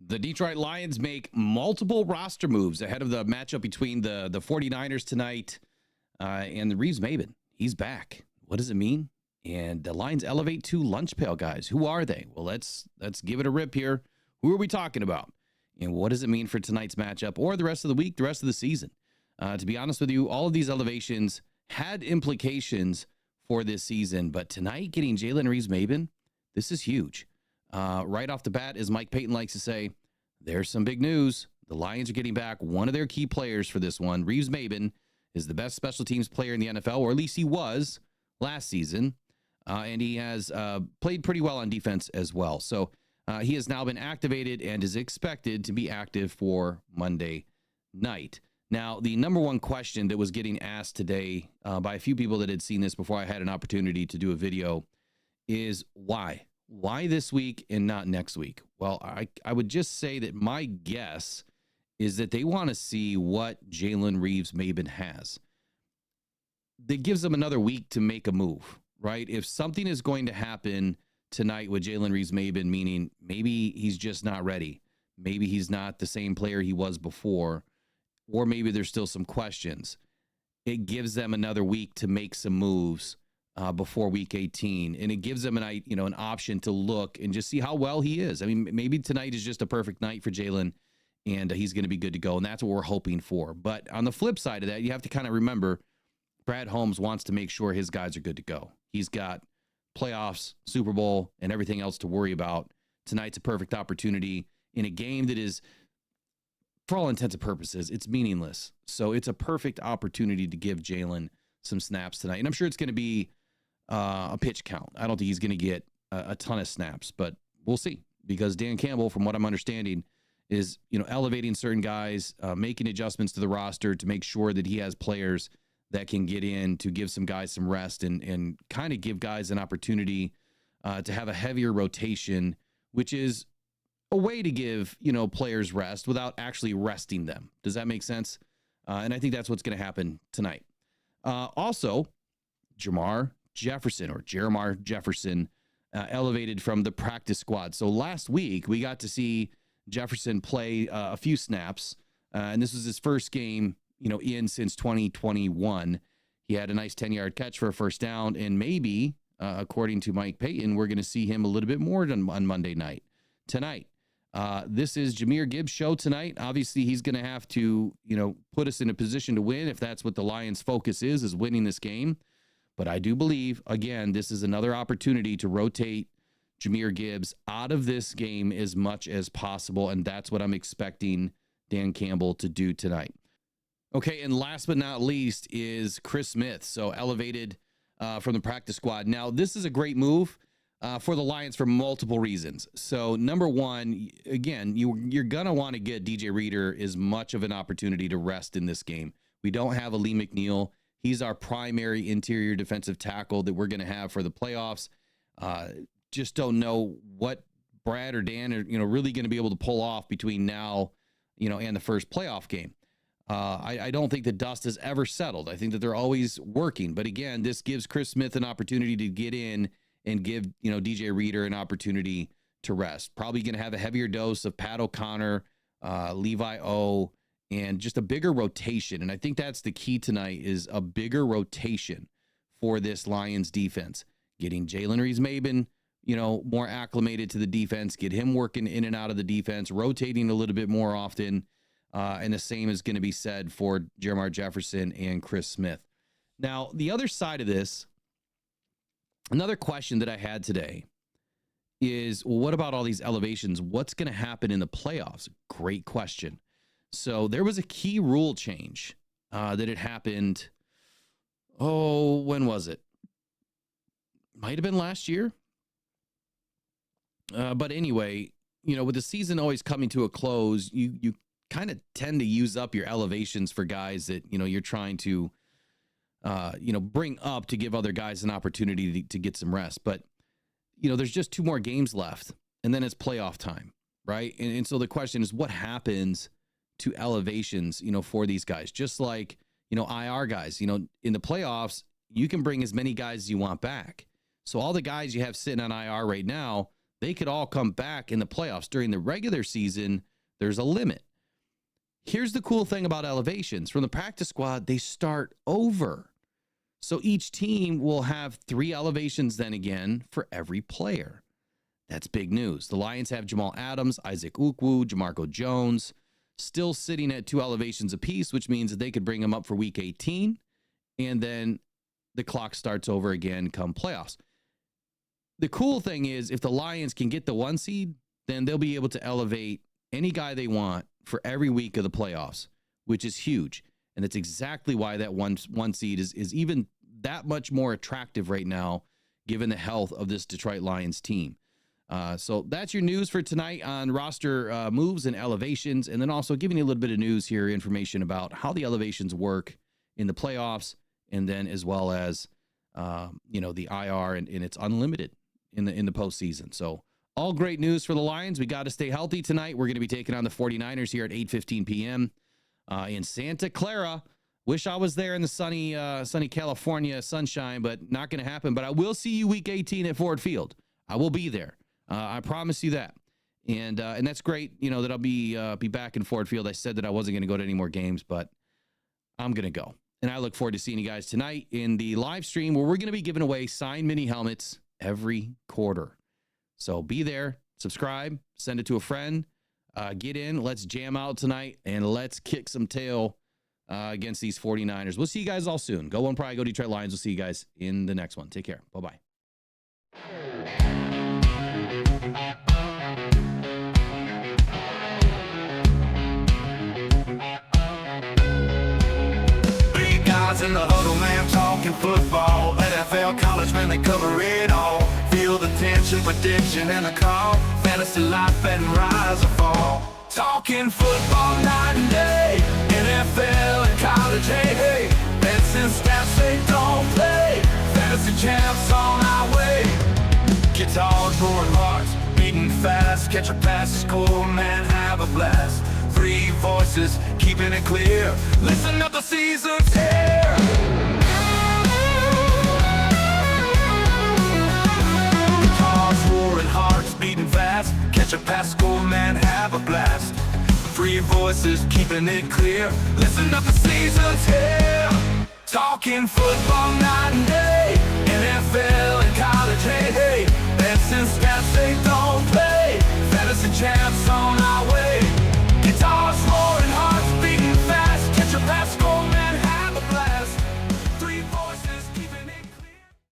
The Detroit Lions make multiple roster moves ahead of the matchup between the 49ers tonight and the Reeves-Maybin. He's back. What does it mean? And the Lions elevate two lunch pail guys. Who are they? Well, let's give it a rip here. Who are we talking about? And what does it mean for tonight's matchup or the rest of the week, the rest of the season? To be honest with you, all of these elevations had implications for this season, but tonight getting Jalen Reeves-Maybin, this is huge. Right off the bat, as Mike Payton likes to say, there's some big news. The Lions are getting back one of their key players for this one. Reeves-Maybin is the best special teams player in the NFL, or at least he was last season. And he has played pretty well on defense as well. So he has now been activated and is expected to be active for Monday night. Now, the number one question that was getting asked today by a few people that had seen this before I had an opportunity to do a video is why? Why this week and not next week? Well, I would just say that my guess is that they want to see what Jalen Reeves-Maybin has. That gives them another week to make a move, right? If something is going to happen tonight with Jalen Reeves-Maybin, meaning maybe he's just not ready, maybe he's not the same player he was before, or maybe there's still some questions, it gives them another week to make some moves before week 18. And it gives them an option to look and just see how well he is. I mean, maybe tonight is just a perfect night for Jalen and he's going to be good to go. And that's what we're hoping for. But on the flip side of that, you have to kind of remember Brad Holmes wants to make sure his guys are good to go. He's got playoffs, Super Bowl, and everything else to worry about. Tonight's a perfect opportunity in a game that is, for all intents and purposes, it's meaningless. So it's a perfect opportunity to give Jalen some snaps tonight. And I'm sure it's going to be a pitch count. I don't think he's going to get a ton of snaps, but we'll see. Because Dan Campbell, from what I'm understanding, is elevating certain guys, making adjustments to the roster to make sure that he has players that can get in to give some guys some rest and kind of give guys an opportunity to have a heavier rotation, which is a way to give, players rest without actually resting them. Does that make sense? And I think that's what's going to happen tonight. Also, Jermar Jefferson elevated from the practice squad. So last week we got to see Jefferson play a few snaps, and this was his first game, in since 2021. He had a nice 10-yard catch for a first down, and maybe, according to Mike Payton, we're going to see him a little bit more on Monday night. Tonight, this is Jahmyr Gibbs' show tonight. Obviously, he's going to have to, put us in a position to win if that's what the Lions' focus is winning this game. But I do believe, again, this is another opportunity to rotate Jahmyr Gibbs out of this game as much as possible, and that's what I'm expecting Dan Campbell to do tonight. Okay, and last but not least is Chris Smith, so elevated from the practice squad. Now, this is a great move for the Lions for multiple reasons. So, number one, again, you're going to want to get DJ Reader as much of an opportunity to rest in this game. We don't have a Lee McNeil. He's our primary interior defensive tackle that we're going to have for the playoffs. Just don't know what Brad or Dan are, really going to be able to pull off between now, and the first playoff game. I don't think the dust has ever settled. I think that they're always working. But again, this gives Chris Smith an opportunity to get in and give, DJ Reader an opportunity to rest. Probably going to have a heavier dose of Pat O'Connor, Levi O, and just a bigger rotation. And I think that's the key tonight is a bigger rotation for this Lions defense. Getting Jalen Reeves-Maybin, more acclimated to the defense, get him working in and out of the defense, rotating a little bit more often. And the same is going to be said for Jermar Jefferson and Chris Smith. Now, the other side of this, another question that I had today is, well, what about all these elevations? What's going to happen in the playoffs? Great question. So there was a key rule change that had happened. Oh, when was it? Might have been last year. But anyway, with the season always coming to a close, you kind of tend to use up your elevations for guys that, you're trying to, bring up to give other guys an opportunity to get some rest. But, there's just 2 more games left and then it's playoff time, right? And so the question is, what happens to elevations, for these guys? Just like, IR guys, in the playoffs, you can bring as many guys as you want back. So all the guys you have sitting on IR right now, they could all come back in the playoffs. During the regular season, there's a limit. Here's the cool thing about elevations. From the practice squad, they start over. So each team will have 3 elevations then again for every player. That's big news. The Lions have Jamal Adams, Isaac Ukwu, Jamarco Jones, still sitting at 2 elevations apiece, which means that they could bring them up for week 18, and then the clock starts over again come playoffs. The cool thing is if the Lions can get the 1 seed, then they'll be able to elevate any guy they want for every week of the playoffs, which is huge. And that's exactly why that one seed is even that much more attractive right now, given the health of this Detroit Lions team. So that's your news for tonight on roster moves and elevations, and then also giving you a little bit of news here, information about how the elevations work in the playoffs, and then as well as the IR and it's unlimited in the postseason. So all great news for the Lions. We got to stay healthy tonight. We're going to be taking on the 49ers here at 8:15 p.m. In Santa Clara. Wish I was there in the sunny California sunshine, but not going to happen. But I will see you week 18 at Ford Field. I will be there. I promise you that. And that's great, that I'll be back in Ford Field. I said that I wasn't going to go to any more games, but I'm going to go. And I look forward to seeing you guys tonight in the live stream where we're going to be giving away signed mini helmets every quarter. So be there, subscribe, send it to a friend, get in, let's jam out tonight, and let's kick some tail against these 49ers. We'll see you guys all soon. Go One Pride, go Detroit Lions. We'll see you guys in the next one. Take care. Bye-bye. In the huddle, man, talking football, NFL, college, man, they cover it all. Feel the tension, prediction, and the call. Fantasy life, betting rise or fall. Talking football night and day. NFL and college, hey, hey. Bets and stats, they don't play. Fantasy champs on our way. Guitars, roaring hearts, beating fast. Catch a pass, score, man, have a blast. 3 voices, keeping it clear. Listen up, the season's here. Guitars, roaring hearts, beating fast. Catch a pass, score, man, have a blast. 3 voices, keeping it clear. Listen up, the season's here. Talking football night and day.